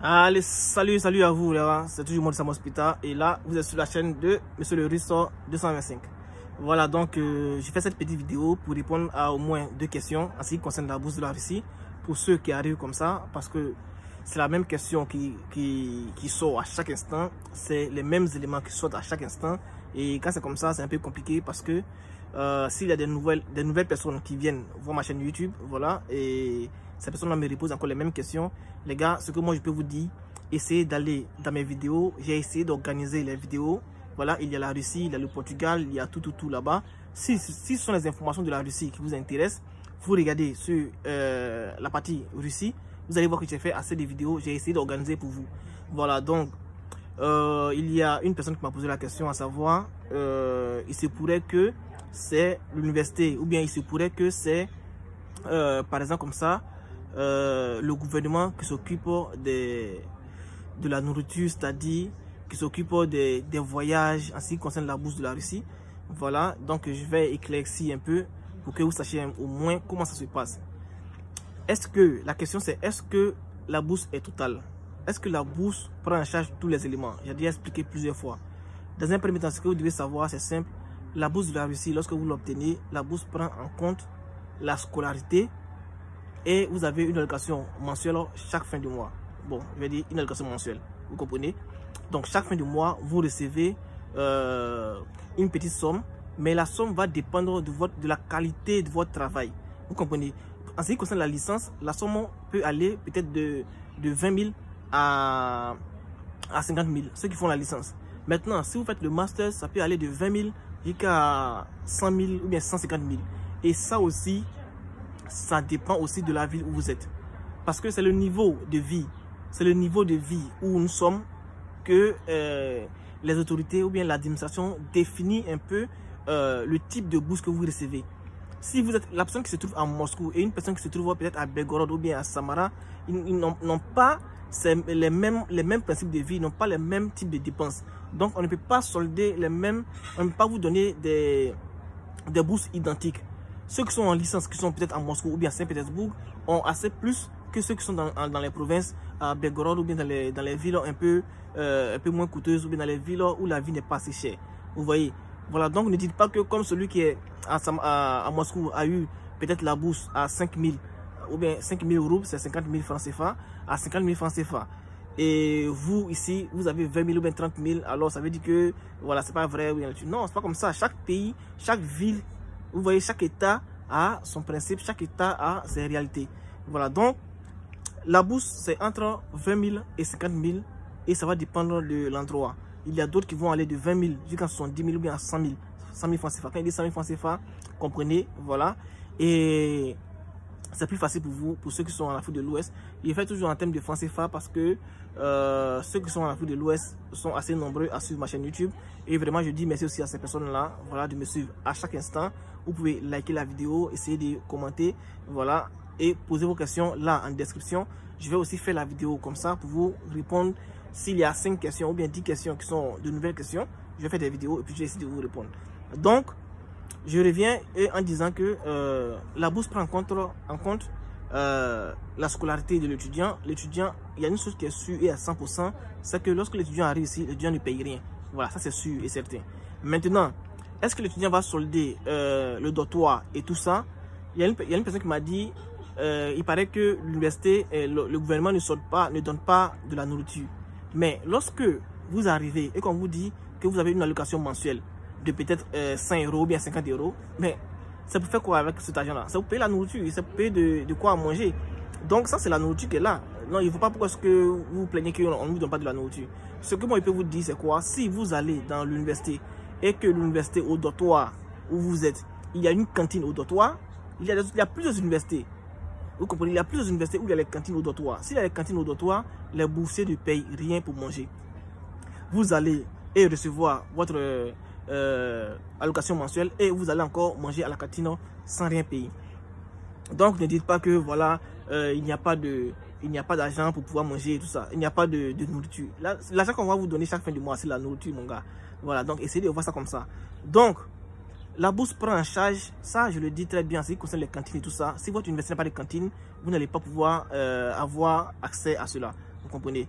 Allez, salut à vous, c'est toujours moi de Sam Hospital et là, vous êtes sur la chaîne de Monsieur le Risto 225. Voilà, donc j'ai fait cette petite vidéo pour répondre à au moins 2 questions en ce qui concerne la bourse de la Russie pour ceux qui arrivent comme ça, parce que c'est la même question qui sort à chaque instant, c'est les mêmes éléments qui sortent à chaque instant, et quand c'est comme ça, c'est un peu compliqué parce que s'il y a des nouvelles personnes qui viennent voir ma chaîne YouTube, voilà, et ces personnes-là me reposent encore les mêmes questions. Les gars, ce que moi je peux vous dire, essayez d'aller dans mes vidéos. J'ai essayé d'organiser les vidéos. Voilà, il y a la Russie, il y a le Portugal, il y a tout là-bas. Si ce sont les informations de la Russie qui vous intéressent, vous regardez sur la partie Russie, vous allez voir que j'ai fait assez de vidéos. J'ai essayé d'organiser pour vous. Voilà, donc il y a une personne qui m'a posé la question, à savoir, il se pourrait que c'est l'université, ou bien il se pourrait que c'est, par exemple comme ça, le gouvernement qui s'occupe de la nourriture, c'est-à-dire qui s'occupe des voyages en ce qui concerne la bourse de la Russie. Voilà, donc je vais éclaircir un peu pour que vous sachiez au moins comment ça se passe. La question c'est, est-ce que la bourse est totale? Est-ce que la bourse prend en charge tous les éléments? J'ai déjà expliqué plusieurs fois. Dans un premier temps, ce que vous devez savoir, c'est simple. La bourse de la Russie, lorsque vous l'obtenez, la bourse prend en compte la scolarité et vous avez une allocation mensuelle chaque fin du mois. Bon, je vais dire une allocation mensuelle, vous comprenez? Donc chaque fin du mois, vous recevez une petite somme, mais la somme va dépendre de la qualité de votre travail. Vous comprenez? En ce qui concerne la licence, la somme peut aller peut-être de 20 000 à 50 000, ceux qui font la licence. Maintenant, si vous faites le master, ça peut aller de 20 000 jusqu'à 100 000 ou bien 150 000. Et ça aussi, ça dépend aussi de la ville où vous êtes. Parce que c'est le niveau de vie, où nous sommes que les autorités ou bien l'administration définit un peu le type de bourse que vous recevez. Si vous êtes la personne qui se trouve à Moscou et une personne qui se trouve peut-être à Belgorod ou bien à Samara, ils n'ont pas les mêmes principes de vie, n'ont pas les mêmes types de dépenses. Donc on ne peut pas solder les mêmes, on ne peut pas vous donner des bourses identiques. Ceux qui sont en licence, qui sont peut-être à Moscou ou bien à Saint-Pétersbourg, ont assez plus que ceux qui sont dans les provinces, à Belgorod ou bien dans les villes un peu moins coûteuses, ou bien dans les villes où la vie n'est pas si chère. Vous voyez? Voilà, donc ne dites pas que comme celui qui est à Moscou a eu peut-être la bourse à 5 000 ou bien 5 000 roubles, c'est 50 000 francs CFA, à 50 000 francs CFA. Et vous ici, vous avez 20 000 ou bien 30 000, alors ça veut dire que voilà, c'est pas vrai. Non, c'est pas comme ça. Chaque pays, chaque ville, vous voyez, chaque État a son principe, chaque État a ses réalités. Voilà, donc la bourse c'est entre 20 000 et 50 000 et ça va dépendre de l'endroit. Il y a d'autres qui vont aller de 20 000 jusqu'à 70 000 ou bien à 100 000 francs CFA. Quand il dit 100 000 francs CFA, comprenez, voilà. Et c'est plus facile pour vous, pour ceux qui sont en Afrique de l'Ouest. Il fait toujours en termes de francs CFA parce que ceux qui sont en Afrique de l'Ouest sont assez nombreux à suivre ma chaîne YouTube. Et vraiment, je dis merci aussi à ces personnes-là, voilà, de me suivre à chaque instant. Vous pouvez liker la vidéo, essayer de commenter, voilà, et poser vos questions là en description. Je vais aussi faire la vidéo comme ça pour vous répondre. S'il y a 5 questions ou bien 10 questions qui sont de nouvelles questions, je vais faire des vidéos et puis je vais essayer de vous répondre. Donc, je reviens en disant que la bourse prend en compte la scolarité de l'étudiant. L'étudiant, il y a une chose qui est sûre et à 100%, c'est que lorsque l'étudiant arrive ici, l'étudiant ne paye rien. Voilà, ça c'est sûr et certain. Maintenant, est-ce que l'étudiant va solder le dortoir et tout ça? Il y a une personne qui m'a dit, il paraît que l'université, le gouvernement ne donne pas de la nourriture. Mais lorsque vous arrivez et qu'on vous dit que vous avez une allocation mensuelle de peut-être 5 € ou bien 50 €, mais ça peut faire quoi avec cet argent-là? Ça vous paye la nourriture, ça peut payer de quoi manger. Donc ça c'est la nourriture qui est là. Non, il ne faut pas pourquoi que vous vous plaignez qu'on ne vous donne pas de la nourriture. Ce que moi je peux vous dire c'est quoi? Si vous allez dans l'université et que l'université au dortoir où vous êtes, il y a une cantine au dortoir, il y a plusieurs universités. Vous comprenez? Il y a plusieurs universités où il y a les cantines au dortoir. S'il y a les cantines au dortoir, les boursiers ne payent rien pour manger. Vous allez et recevoir votre allocation mensuelle et vous allez encore manger à la cantine sans rien payer. Donc ne dites pas que voilà, il n'y a pas d'argent pour pouvoir manger et tout ça. Il n'y a pas de nourriture. L'argent qu'on va vous donner chaque fin du mois, c'est la nourriture, mon gars. Voilà, donc essayez de voir ça comme ça. Donc, la bourse prend en charge, ça je le dis très bien, en ce qui concerne les cantines et tout ça. Si votre université n'a pas de cantine, vous n'allez pas pouvoir avoir accès à cela. Vous comprenez?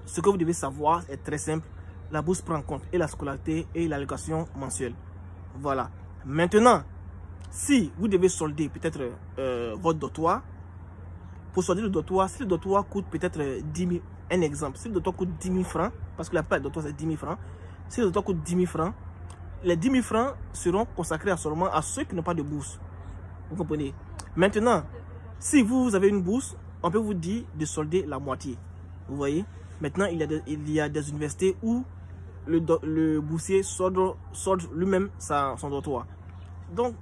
Ce que vous devez savoir est très simple. La bourse prend en compte et la scolarité et l'allocation mensuelle. Voilà. Maintenant, si vous devez solder peut-être votre dotoire, pour solder le dotoire, si le dotoire coûte peut-être 10 000, un exemple, si le dotoire coûte 10 000 francs, parce que la plupart des dotoirs c'est 10 000 francs, si le dotoire coûte 10 000 francs, les 10 000 francs seront consacrés seulement à ceux qui n'ont pas de bourse. Vous comprenez? Maintenant, si vous avez une bourse, on peut vous dire de solder la moitié. Vous voyez? Maintenant, il y a des universités où le boursier solde lui-même son dotoire. Donc,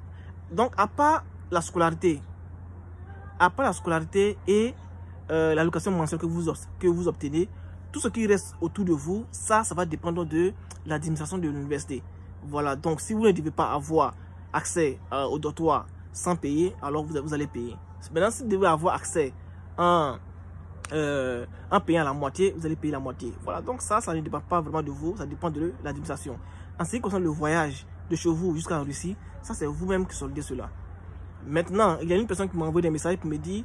à part la scolarité et l'allocation mensuelle que vous obtenez, tout ce qui reste autour de vous, ça va dépendre de l'administration de l'université. Voilà, donc si vous ne devez pas avoir accès au dotoire sans payer, alors vous allez payer. Maintenant, si vous devez avoir accès en payant la moitié, vous allez payer la moitié. Voilà, donc ça ne dépend pas vraiment de vous, ça dépend de l'administration. En ce qui concerne le voyage de chez vous jusqu'en Russie, ça c'est vous-même qui soldez cela. Maintenant, il y a une personne qui m'a envoyé des messages pour me dire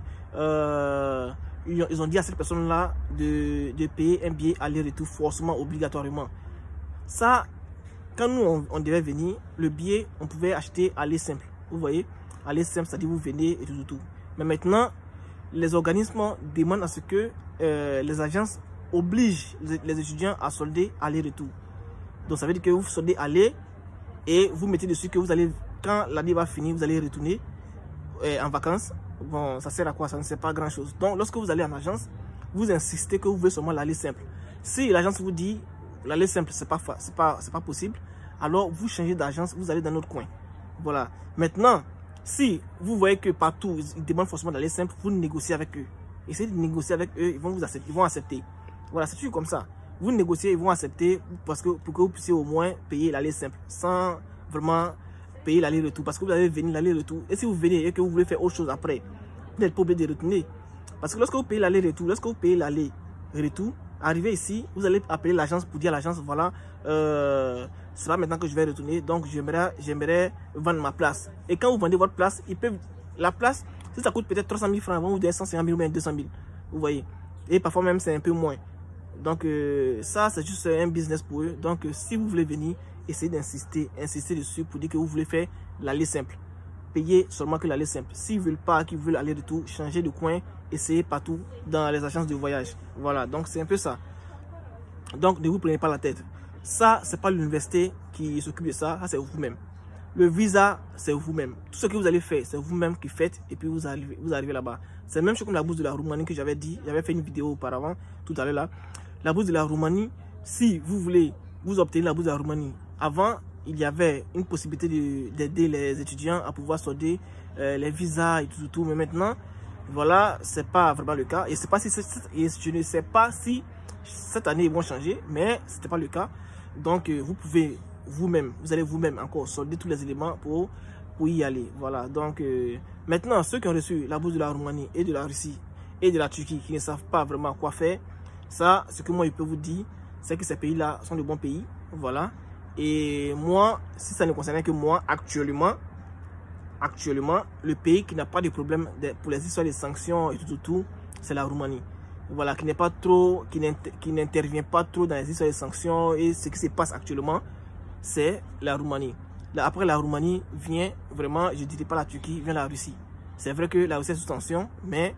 ils ont dit à cette personne-là de payer un billet aller-retour forcément, obligatoirement. Ça, quand nous on devait venir, le billet, on pouvait acheter aller simple. Vous voyez, aller simple, c'est-à-dire vous venez et tout. Mais maintenant, les organismes demandent à ce que les agences obligent les étudiants à solder aller-retour. Donc ça veut dire que vous soldez aller et vous mettez dessus que vous allez, quand l'année va finir, vous allez retourner en vacances. Bon, ça sert à quoi? Ça ne sert pas grand chose. Donc lorsque vous allez en agence, vous insistez que vous voulez seulement l'aller simple. Si l'agence vous dit l'aller simple c'est pas possible, alors vous changez d'agence, vous allez dans notre coin. Voilà. Maintenant, si vous voyez que partout ils demandent forcément d'aller simple, vous négociez avec eux. Essayez de négocier avec eux, ils vont accepter. Voilà, c'est toujours comme ça. Vous négociez, ils vont accepter pour que vous puissiez au moins payer l'aller simple sans vraiment payer l'aller-retour, parce que vous allez venir l'aller-retour. Et si vous venez et que vous voulez faire autre chose après, vous n'êtes pas obligé de retourner. Parce que lorsque vous payez l'aller-retour, lorsque vous payez l'aller-retour, arrivé ici, vous allez appeler l'agence pour dire à l'agence, voilà, c'est pas maintenant que je vais retourner, donc j'aimerais vendre ma place. Et quand vous vendez votre place, la place, si ça coûte peut-être 300 000 francs, ils vont vous donner 150 000 ou bien 200 000. Vous voyez. Et parfois même c'est un peu moins. Donc ça c'est juste un business pour eux. Donc si vous voulez venir, essayez d'insister dessus pour dire que vous voulez faire l'aller simple. Payez seulement que l'aller simple. S'ils ne veulent pas, qu'ils veulent aller retour, changez de coin, essayez partout dans les agences de voyage. Voilà, donc c'est un peu ça. Donc ne vous prenez pas la tête. Ça, c'est pas l'université qui s'occupe de ça, ça c'est vous-même. Le visa, c'est vous-même. Tout ce que vous allez faire, c'est vous-même qui faites et puis vous arrivez là-bas. C'est la même chose comme la bourse de la Roumanie que j'avais dit. J'avais fait une vidéo auparavant, tout à l'heure là. La bourse de la Roumanie, si vous voulez vous obtenir la bourse de la Roumanie, avant, il y avait une possibilité d'aider les étudiants à pouvoir solder les visas et tout. Mais maintenant, voilà, c'est pas vraiment le cas. Et je ne sais pas si cette année ils vont changer, mais c'était pas le cas. Donc, vous pouvez vous-même, vous allez vous-même encore solder tous les éléments pour y aller. Voilà. Donc, maintenant, ceux qui ont reçu la bourse de la Roumanie et de la Russie et de la Turquie, qui ne savent pas vraiment quoi faire, ça, ce que moi je peux vous dire, c'est que ces pays-là sont de bons pays. Voilà. Et moi, si ça ne concernait que moi, actuellement, le pays qui n'a pas de problème pour les histoires de sanctions et tout, c'est la Roumanie. Voilà, qui n'intervient pas trop dans les histoires de sanctions et ce qui se passe actuellement, c'est la Roumanie. Là, après la Roumanie vient vraiment, je ne dirais pas la Turquie, vient la Russie. C'est vrai que la Russie est sous tension, mais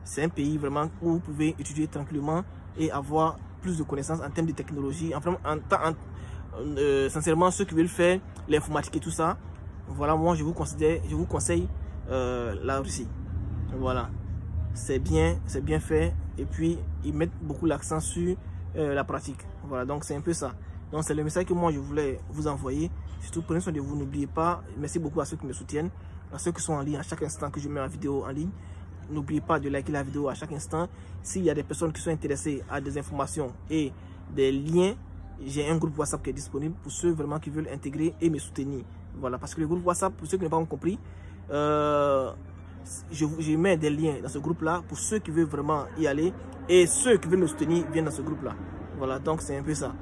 c'est un pays vraiment où vous pouvez étudier tranquillement et avoir plus de connaissances en termes de technologie. Sincèrement, ceux qui veulent faire l'informatique et tout ça, voilà, moi je vous conseille la Russie. Voilà, c'est bien fait et puis ils mettent beaucoup l'accent sur la pratique. Voilà, donc c'est un peu ça. Donc c'est le message que moi je voulais vous envoyer. Surtout prenez soin de vous, n'oubliez pas. Merci beaucoup à ceux qui me soutiennent, à ceux qui sont en ligne à chaque instant que je mets ma vidéo en ligne. N'oubliez pas de liker la vidéo à chaque instant. S'il y a des personnes qui sont intéressées à des informations et des liens, j'ai un groupe WhatsApp qui est disponible pour ceux vraiment qui veulent intégrer et me soutenir. Voilà, parce que le groupe WhatsApp, pour ceux qui n'ont pas compris, je mets des liens dans ce groupe-là pour ceux qui veulent vraiment y aller et ceux qui veulent me soutenir viennent dans ce groupe-là. Voilà, donc c'est un peu ça.